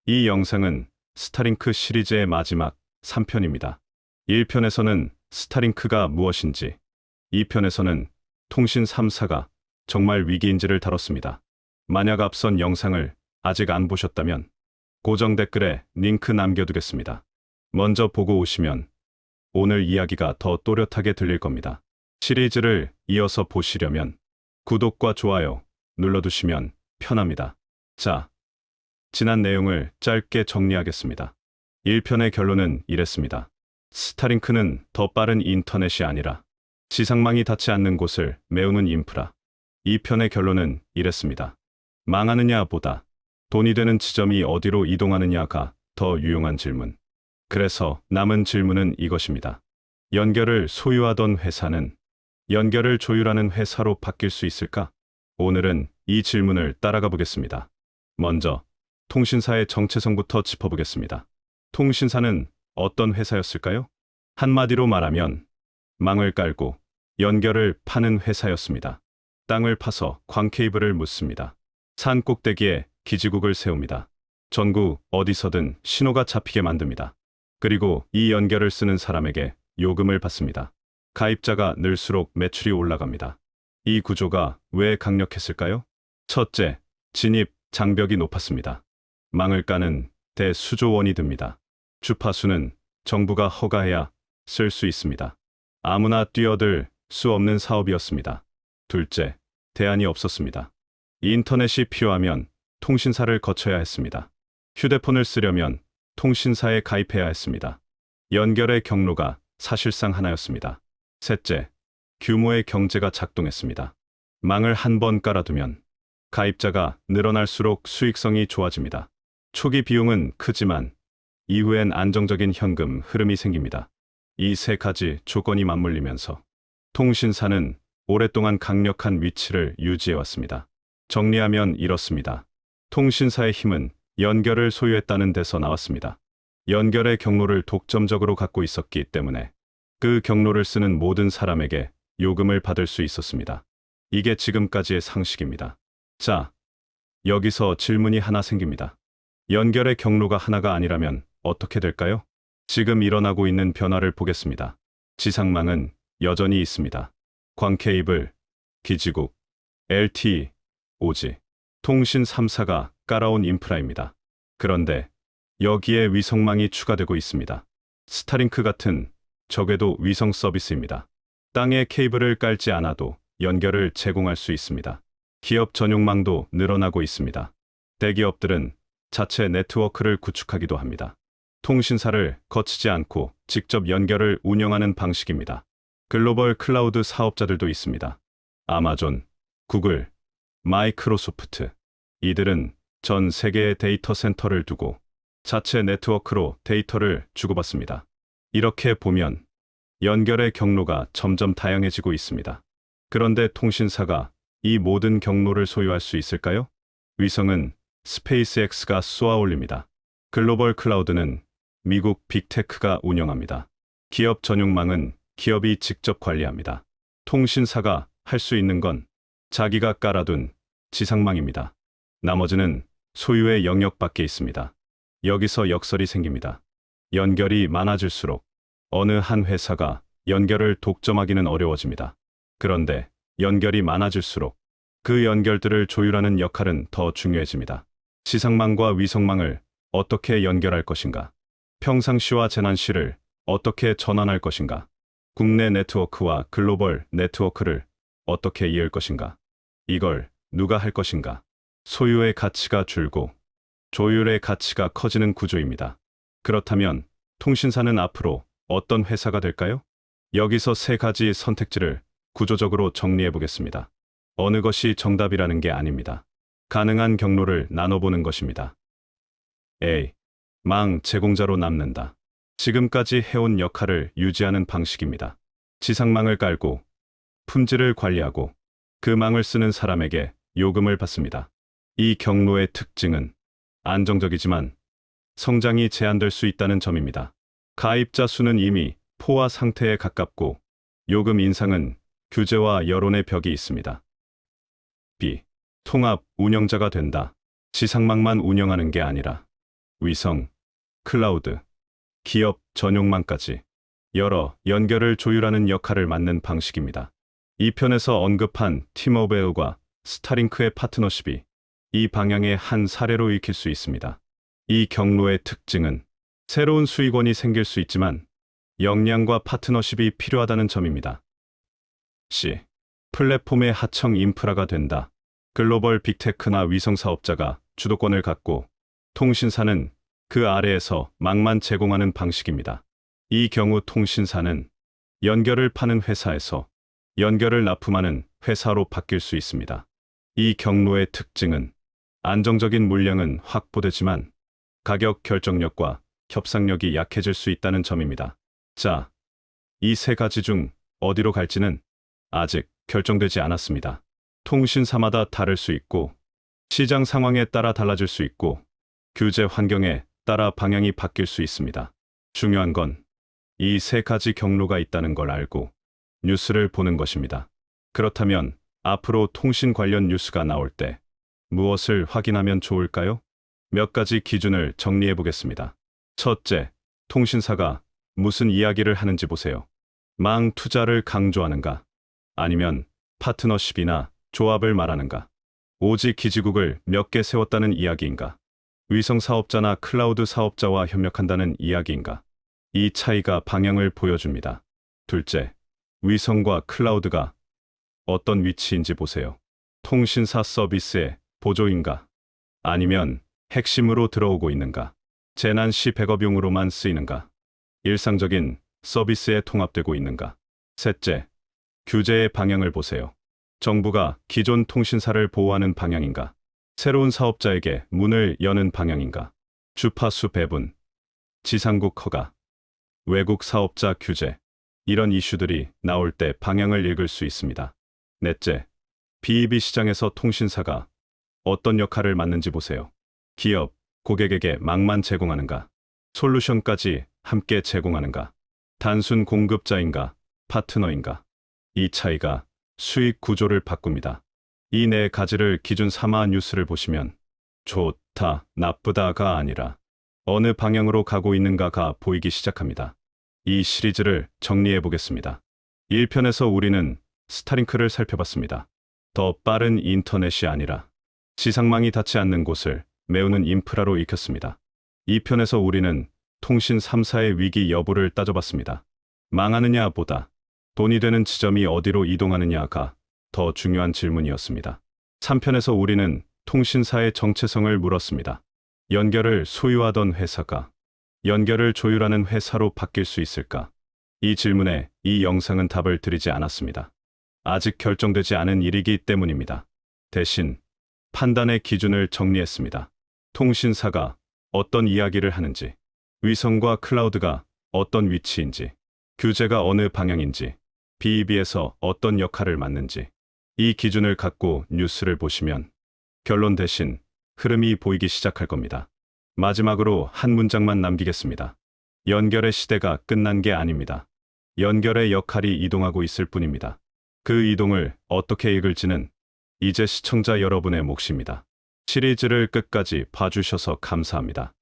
이 영상은 스타링크 시리즈의 마지막 3편입니다. 1편에서는 스타링크가 무엇인지, 2편에서는 통신 3사가 정말 위기인지를 다뤘습니다. 만약 앞선 영상을 아직 안 보셨다면 고정 댓글에 링크 남겨두겠습니다. 먼저 보고 오시면 오늘 이야기가 더 또렷하게 들릴 겁니다. 시리즈를 이어서 보시려면 구독과 좋아요 눌러두시면 편합니다. 자, 지난 내용을 짧게 정리하겠습니다. 1편의 결론은 이랬습니다. 스타링크는 더 빠른 인터넷이 아니라 지상망이 닿지 않는 곳을 메우는 인프라. 2편의 결론은 이랬습니다. 망하느냐 보다 돈이 되는 지점이 어디로 이동하느냐가 더 유용한 질문. 그래서 남은 질문은 이것입니다. 연결을 소유하던 회사는 연결을 조율하는 회사로 바뀔 수 있을까? 오늘은 이 질문을 따라가 보겠습니다. 먼저 통신사의 정체성부터 짚어보겠습니다. 통신사는 어떤 회사였을까요? 한마디로 말하면 망을 깔고 연결을 파는 회사였습니다. 땅을 파서 광케이블을 묻습니다. 산 꼭대기에 기지국을 세웁니다. 전국 어디서든 신호가 잡히게 만듭니다. 그리고 이 연결을 쓰는 사람에게 요금을 받습니다. 가입자가 늘수록 매출이 올라갑니다. 이 구조가 왜 강력했을까요? 첫째, 진입 장벽이 높았습니다. 망을 까는 대수조 원이 듭니다. 주파수는 정부가 허가해야 쓸 수 있습니다. 아무나 뛰어들 수 없는 사업이었습니다. 둘째, 대안이 없었습니다. 인터넷이 필요하면 통신사를 거쳐야 했습니다. 휴대폰을 쓰려면 통신사에 가입해야 했습니다. 연결의 경로가 사실상 하나였습니다. 셋째, 규모의 경제가 작동했습니다. 망을 한 번 깔아두면 가입자가 늘어날수록 수익성이 좋아집니다. 초기 비용은 크지만 이후엔 안정적인 현금 흐름이 생깁니다. 이 세 가지 조건이 맞물리면서 통신사는 오랫동안 강력한 위치를 유지해왔습니다. 정리하면 이렇습니다. 통신사의 힘은 연결을 소유했다는 데서 나왔습니다. 연결의 경로를 독점적으로 갖고 있었기 때문에 그 경로를 쓰는 모든 사람에게 요금을 받을 수 있었습니다. 이게 지금까지의 상식입니다. 자, 여기서 질문이 하나 생깁니다. 연결의 경로가 하나가 아니라면 어떻게 될까요? 지금 일어나고 있는 변화를 보겠습니다. 지상망은 여전히 있습니다. 광케이블, 기지국, LTE, 오지, 통신 3사가 깔아온 인프라입니다. 그런데 여기에 위성망이 추가되고 있습니다. 스타링크 같은 적외도 위성 서비스입니다. 땅에 케이블을 깔지 않아도 연결을 제공할 수 있습니다. 기업 전용망도 늘어나고 있습니다. 대기업들은 자체 네트워크를 구축하기도 합니다. 통신사를 거치지 않고 직접 연결을 운영하는 방식입니다. 글로벌 클라우드 사업자들도 있습니다. 아마존, 구글, 마이크로소프트. 이들은 전 세계의 데이터 센터를 두고 자체 네트워크로 데이터를 주고받습니다. 이렇게 보면 연결의 경로가 점점 다양해지고 있습니다. 그런데 통신사가 이 모든 경로를 소유할 수 있을까요? 위성은 스페이스X가 쏘아 올립니다. 글로벌 클라우드는 미국 빅테크가 운영합니다. 기업 전용망은 기업이 직접 관리합니다. 통신사가 할 수 있는 건 자기가 깔아둔 지상망입니다. 나머지는 소유의 영역 밖에 있습니다. 여기서 역설이 생깁니다. 연결이 많아질수록 어느 한 회사가 연결을 독점하기는 어려워집니다. 그런데 연결이 많아질수록 그 연결들을 조율하는 역할은 더 중요해집니다. 지상망과 위성망을 어떻게 연결할 것인가? 평상시와 재난시를 어떻게 전환할 것인가? 국내 네트워크와 글로벌 네트워크를 어떻게 이을 것인가? 이걸 누가 할 것인가? 소유의 가치가 줄고 조율의 가치가 커지는 구조입니다. 그렇다면 통신사는 앞으로 어떤 회사가 될까요? 여기서 세 가지 선택지를 구조적으로 정리해 보겠습니다. 어느 것이 정답이라는 게 아닙니다. 가능한 경로를 나눠보는 것입니다. A. 망 제공자로 남는다. 지금까지 해온 역할을 유지하는 방식입니다. 지상망을 깔고 품질을 관리하고 그 망을 쓰는 사람에게 요금을 받습니다. 이 경로의 특징은 안정적이지만 성장이 제한될 수 있다는 점입니다. 가입자 수는 이미 포화 상태에 가깝고 요금 인상은 규제와 여론의 벽이 있습니다. B. 통합 운영자가 된다. 지상망만 운영하는 게 아니라 위성, 클라우드, 기업 전용망까지 여러 연결을 조율하는 역할을 맡는 방식입니다. 이 편에서 언급한 티모베일과 스타링크의 파트너십이 이 방향의 한 사례로 익힐 수 있습니다. 이 경로의 특징은 새로운 수익원이 생길 수 있지만 역량과 파트너십이 필요하다는 점입니다. C. 플랫폼의 하청 인프라가 된다. 글로벌 빅테크나 위성 사업자가 주도권을 갖고 통신사는 그 아래에서 망만 제공하는 방식입니다. 이 경우 통신사는 연결을 파는 회사에서 연결을 납품하는 회사로 바뀔 수 있습니다. 이 경로의 특징은 안정적인 물량은 확보되지만 가격 결정력과 협상력이 약해질 수 있다는 점입니다. 자, 이 세 가지 중 어디로 갈지는 아직 결정되지 않았습니다. 통신사마다 다를 수 있고 시장 상황에 따라 달라질 수 있고 규제 환경에 따라 방향이 바뀔 수 있습니다. 중요한 건 이 세 가지 경로가 있다는 걸 알고 뉴스를 보는 것입니다. 그렇다면 앞으로 통신 관련 뉴스가 나올 때 무엇을 확인하면 좋을까요? 몇 가지 기준을 정리해 보겠습니다. 첫째, 통신사가 무슨 이야기를 하는지 보세요. 망 투자를 강조하는가? 아니면 파트너십이나 조합을 말하는가? 오직 기지국을 몇 개 세웠다는 이야기인가? 위성 사업자나 클라우드 사업자와 협력한다는 이야기인가? 이 차이가 방향을 보여줍니다. 둘째, 위성과 클라우드가 어떤 위치인지 보세요. 통신사 서비스의 보조인가? 아니면 핵심으로 들어오고 있는가? 재난 시 백업용으로만 쓰이는가? 일상적인 서비스에 통합되고 있는가? 셋째, 규제의 방향을 보세요. 정부가 기존 통신사를 보호하는 방향인가? 새로운 사업자에게 문을 여는 방향인가? 주파수 배분, 지상국 허가, 외국 사업자 규제, 이런 이슈들이 나올 때 방향을 읽을 수 있습니다. 넷째, BEB 시장에서 통신사가 어떤 역할을 맡는지 보세요. 기업, 고객에게 망만 제공하는가? 솔루션까지 함께 제공하는가? 단순 공급자인가? 파트너인가? 이 차이가 수익 구조를 바꿉니다. 이 네 가지를 기준 삼아 뉴스를 보시면 좋다, 나쁘다가 아니라 어느 방향으로 가고 있는가가 보이기 시작합니다. 이 시리즈를 정리해 보겠습니다. 1편에서 우리는 스타링크를 살펴봤습니다. 더 빠른 인터넷이 아니라 지상망이 닿지 않는 곳을 메우는 인프라로 익혔습니다. 2편에서 우리는 통신 3사의 위기 여부를 따져봤습니다. 망하느냐 보다 돈이 되는 지점이 어디로 이동하느냐가 더 중요한 질문이었습니다. 3편에서 우리는 통신사의 정체성을 물었습니다. 연결을 소유하던 회사가 연결을 조율하는 회사로 바뀔 수 있을까? 이 질문에 이 영상은 답을 드리지 않았습니다. 아직 결정되지 않은 일이기 때문입니다. 대신 판단의 기준을 정리했습니다. 통신사가 어떤 이야기를 하는지, 위성과 클라우드가 어떤 위치인지, 규제가 어느 방향인지, BEB에서 어떤 역할을 맡는지, 이 기준을 갖고 뉴스를 보시면 결론 대신 흐름이 보이기 시작할 겁니다. 마지막으로 한 문장만 남기겠습니다. 연결의 시대가 끝난 게 아닙니다. 연결의 역할이 이동하고 있을 뿐입니다. 그 이동을 어떻게 읽을지는 이제 시청자 여러분의 몫입니다. 시리즈를 끝까지 봐주셔서 감사합니다.